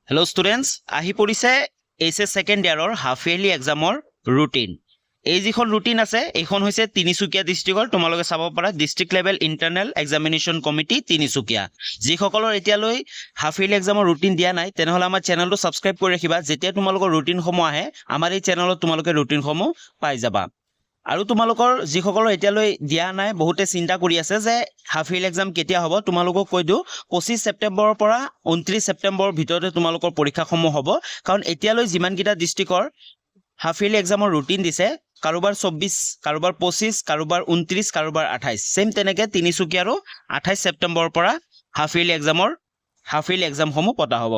Hello students, আহি পৰিছে HS second ইয়াৰৰ হাফ ইয়াৰলি এক্সামৰ ৰুটিন। এই যিখন ৰুটিন আছে এইখন হৈছে তিনিচুকীয়া ডিস্ট্ৰিক্টৰ তোমালোকে চাব পাৰা district level internal examination committee Tinsukia. যিসকলৰ এতিয়ালৈ হাফ ইয়াৰলি এক্সামৰ ৰুটিন দিয়া নাই তেনেহলে আমাৰ চেনেলটো সাবস্ক্ৰাইব কৰি ৰাখিবা। যেতিয়া তোমালোকৰ ৰুটিনসমূহ আহে আমাৰ এই চেনেলত তোমালোকে ৰুটিনসমূহ পাই যাবা। আৰু তোমালোকৰ যিসকলৰ এতিয়ালৈ দিয়া নাই বহুতে চিন্তা কৰি আছে যে হাফ ইয়াৰলি এক্সাম কেতিয়া হ'ব। তোমালোকক কৈ দিওঁ 25 ছেপ্টেম্বৰৰ পৰা 29 ছেপ্টেম্বৰৰ ভিতৰতে তোমালোকৰ পৰীক্ষাসমূহ হ'ব। কাৰণ এতিয়ালৈ যিমানকেইটা ডিস্ট্ৰিক্টৰ হাফ ইয়াৰলি এক্সামৰ ৰুটিন দিছে কাৰোবাৰ 24 কাৰোবাৰ 25 কাৰোবাৰ 29 কাৰোবাৰ 28 সেম তেনেকে তিনিচুকীয়াৰো 28 ছেপ্টেম্বৰৰ পৰা হাফ ইয়াৰলি এক্সামসমূহ পতা হ'ব।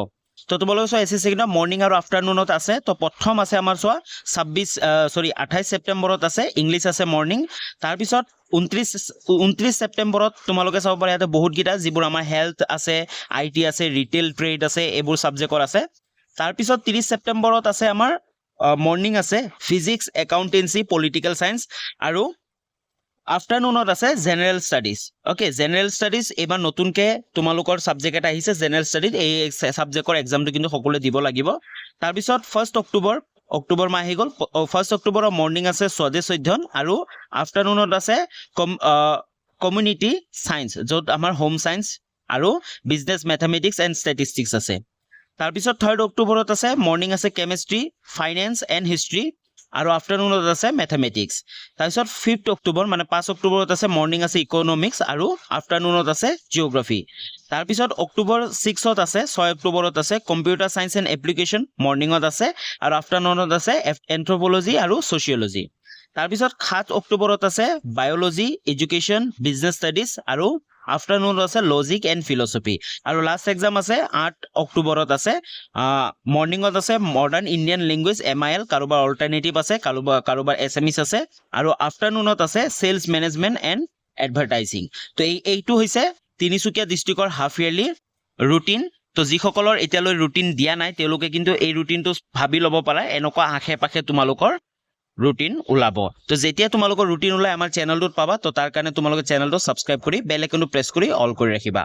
তো তোমালোকে চোৱা এসএসসি কিন্তু মৰ্নিং আৰু আফটাৰনুনত আছে। তো প্ৰথম আছে আমাৰ চোৱা 28 ছেপ্টেম্বৰত আছে ইংলিছ আছে মৰ্নিং। তাৰপিছত 29 ছেপ্টেম্বৰত তোমালোকে চাব পাৰা ইয়াতে বহুতকেইটা যিবোৰ আমাৰ হেল্থ আছে আইটি আছে ৰিটেইল ট্ৰেড আছে এইবোৰ ছাবজেক্টৰ আছে। তাৰপিছত 30 ছেপ্টেম্বৰত আছে আমাৰ মৰ্নিং আছে ফিজিক্স একাউণ্টেঞ্চি পলিটিকেল সায়েন্স আৰু আফটাৰনুনত আছে general studies. Okay general studies এবাৰ নতুনকে তোমালোকৰ সাবজেক্ট এটা আহিছে জেনাৰেল ষ্টাডিজ। এই সাবজেক্টৰ এক্সামটো কিন্তু সকলোৱে দিব লাগিব। তাৰপিছত 1 অক্টোবৰ মাহ আহি গ'ল। 1 অক্টোবৰৰ মৰ্নিং আছে স্বদেশ অধ্যয়ন আৰু আফটাৰনুনত আছে কমিউনিটি সায়েন্স য'ত আমাৰ হোম সায়েন্স আৰু বিজনেছ মেথামেটিক্স এণ্ড ষ্টেটিষ্টিক্স আছে। তাৰপিছত 3 অক্টোবৰত আছে মৰ্নিং আছে কেমিষ্ট্ৰি ফাইনেন্স এণ্ড হিষ্ট্ৰী আৰু আফটাৰনুনত আছে মেথামেটিক্স। তাৰপিছত 5 অক্টোবৰ মানে 5 অক্টোবৰত আছে মৰ্নিং আছে ইকনমিক্স আৰু আফটাৰনুনত আছে জিঅ'গ্ৰাফি। তাৰপিছত অক্টোবৰ 6ত আছে 6 অক্টোবৰত আছে কম্পিউটাৰ সায়েন্স এণ্ড এপ্লিকেশ্যন মৰ্নিঙত আছে আৰু আফটাৰনুনত আছে এন্থ্ৰপলজি আৰু ছচিয়লজি। তাৰপিছত 7 অক্টোবৰত আছে বায়'লজি এডুকেশ্যন বিজনেছ ষ্টাডিজ আৰু আফটাৰনুনত আছে লজিক এণ্ড ফিলচফি। আৰু লাষ্ট এক্সাম আছে 8 অক্টোবৰত আছে মৰ্নিঙত আছে মডাৰ্ণ ইণ্ডিয়ান লেংগুৱেজ MIL কাৰোবাৰ অল্টাৰনেটিভ আছে কাৰোবাৰ এছএমিছ আছে আৰু আফটাৰনুনত আছে চেলছ মেনেজমেণ্ট এণ্ড এডভাৰটাইজিং। তো এইটো হৈছে তিনিচুকীয়া ডিষ্ট্ৰিক্টৰ হাফ ইয়াৰলি ৰুটিন। তো যিসকলৰ এতিয়ালৈ ৰুটিন দিয়া নাই তেওঁলোকে কিন্তু এই ৰুটিনটো ভাবি ল'ব পাৰা এনেকুৱা আশে পাশে তোমালোকৰ ৰুটিন ওলাব। তো যেতিয়া তোমালোকৰ ৰুটিন ওলাই আমাৰ চেনেলটোত পাবা। তো তাৰ কাৰণে তোমালোকে চেনেলটো সাবস্ক্ৰাইব কৰি বেল আইকনটো প্ৰেছ কৰি অল কৰি ৰাখিবা।